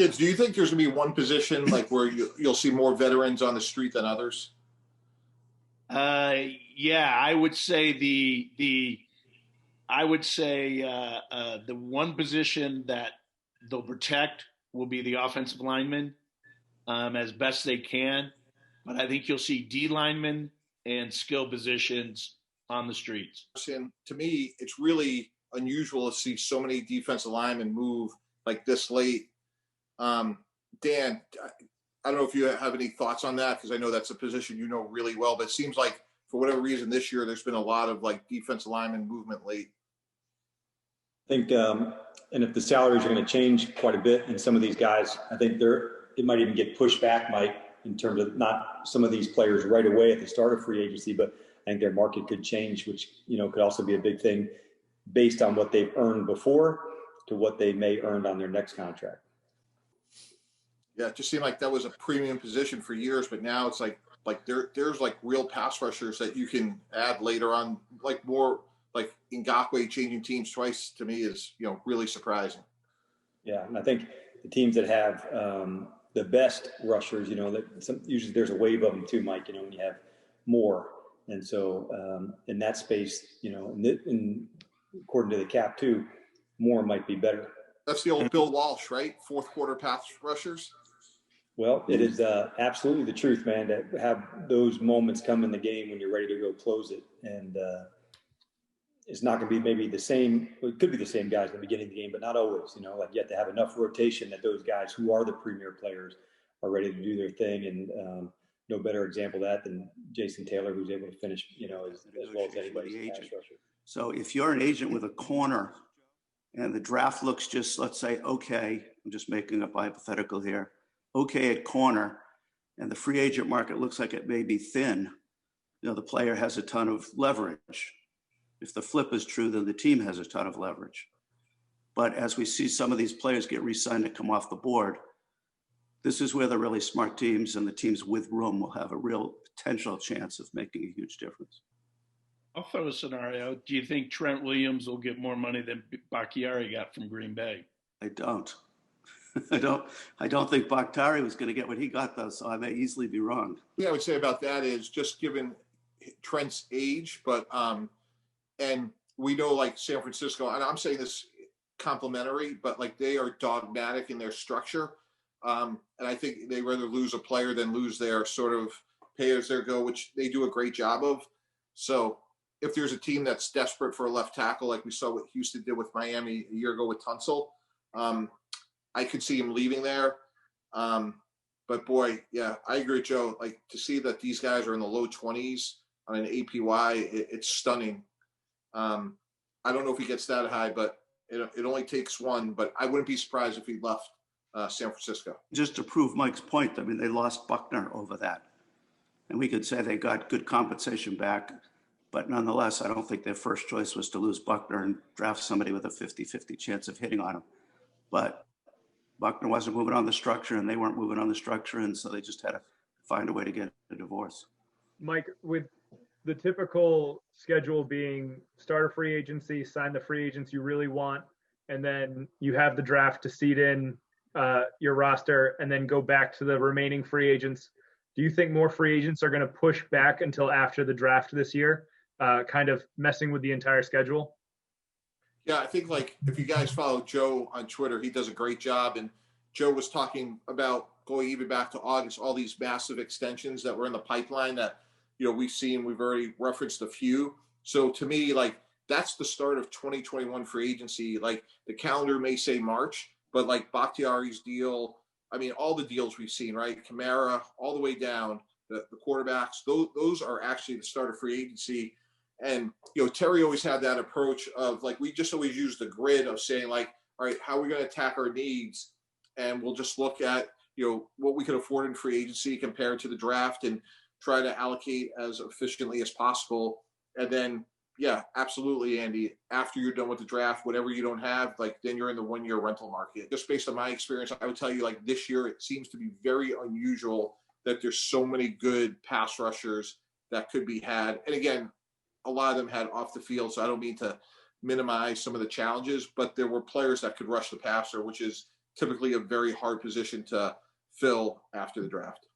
Kids, do you think there's going to be one position like where you'll see more veterans on the street than others? Yeah, I would say the one position that they'll protect will be the offensive linemen as best they can. But I think you'll see D linemen and skill positions on the streets. And to me, it's really unusual to see so many defensive linemen move like this late. Dan, I don't know if you have any thoughts on that, because I know that's a position you know really well, but it seems like for whatever reason this year there's been a lot of like defensive lineman movement late. I think, and if the salaries are going to change quite a bit in some of these guys, I think it might even get pushed back, Mike, in terms of not some of these players right away at the start of free agency, but I think their market could change, which, could also be a big thing based on what they've earned before to what they may earn on their next contract. Yeah, it just seemed like that was a premium position for years, but now it's like there's like real pass rushers that you can add later on, like more like Ngakoue changing teams twice to me is, really surprising. Yeah, and I think the teams that have the best rushers, usually there's a wave of them too, Mike, when you have more. And so in that space, according to the cap too, more might be better. That's the old Bill Walsh, right? Fourth quarter pass rushers. Well, it is absolutely the truth, man, to have those moments come in the game when you're ready to go close it. And it's not going to be maybe the same. Well, it could be the same guys in the beginning of the game, but not always. Like you have to have enough rotation that those guys who are the premier players are ready to do their thing. And no better example of that than Jason Taylor, who's able to finish, as well as anybody. So if you're an agent with a corner and the draft looks just, let's say, okay, I'm just making up a hypothetical here, okay at corner, and the free agent market looks like it may be thin, the player has a ton of leverage. If the flip is true, then the team has a ton of leverage. But as we see some of these players get re-signed and come off the board, this is where the really smart teams and the teams with room will have a real potential chance of making a huge difference. I'll throw a scenario. Do you think Trent Williams will get more money than Bakhtiari got from Green Bay? I don't. I don't think Bakhtiari was going to get what he got, though, so I may easily be wrong. Yeah, I would say about that is just given Trent's age, but and we know like San Francisco, and I'm saying this complimentary, but like they are dogmatic in their structure. And I think they rather lose a player than lose their sort of pay as they go, which they do a great job of. So if there's a team that's desperate for a left tackle, like we saw what Houston did with Miami a year ago with Tunsil, I could see him leaving there. But boy, yeah, I agree, Joe. Like to see that these guys are in the low 20s on an APY, it's stunning. I don't know if he gets that high, but it only takes one. But I wouldn't be surprised if he left San Francisco. Just to prove Mike's point, I mean, they lost Buckner over that. And we could say they got good compensation back. But nonetheless, I don't think their first choice was to lose Buckner and draft somebody with a 50-50 chance of hitting on him. But Buckner wasn't moving on the structure, and they weren't moving on the structure, and so they just had to find a way to get a divorce. Mike, with the typical schedule being start a free agency, sign the free agents you really want, and then you have the draft to seed in your roster and then go back to the remaining free agents, do you think more free agents are going to push back until after the draft this year, kind of messing with the entire schedule? Yeah, I think like if you guys follow Joe on Twitter, he does a great job. And Joe was talking about going even back to August, all these massive extensions that were in the pipeline that, we've seen, we've already referenced a few. So to me, like that's the start of 2021 free agency. Like the calendar may say March, but like Bakhtiari's deal, I mean, all the deals we've seen, right? Kamara, all the way down, the quarterbacks, those are actually the start of free agency. And, Terry always had that approach of like, we just always use the grid of saying like, all right, how are we going to attack our needs? And we'll just look at, what we could afford in free agency compared to the draft and try to allocate as efficiently as possible. And then, yeah, absolutely, Andy, after you're done with the draft, whatever you don't have, like then you're in the 1 year rental market. Just based on my experience, I would tell you like this year, it seems to be very unusual that there's so many good pass rushers that could be had. And again, a lot of them had off the field, so I don't mean to minimize some of the challenges, but there were players that could rush the passer, which is typically a very hard position to fill after the draft.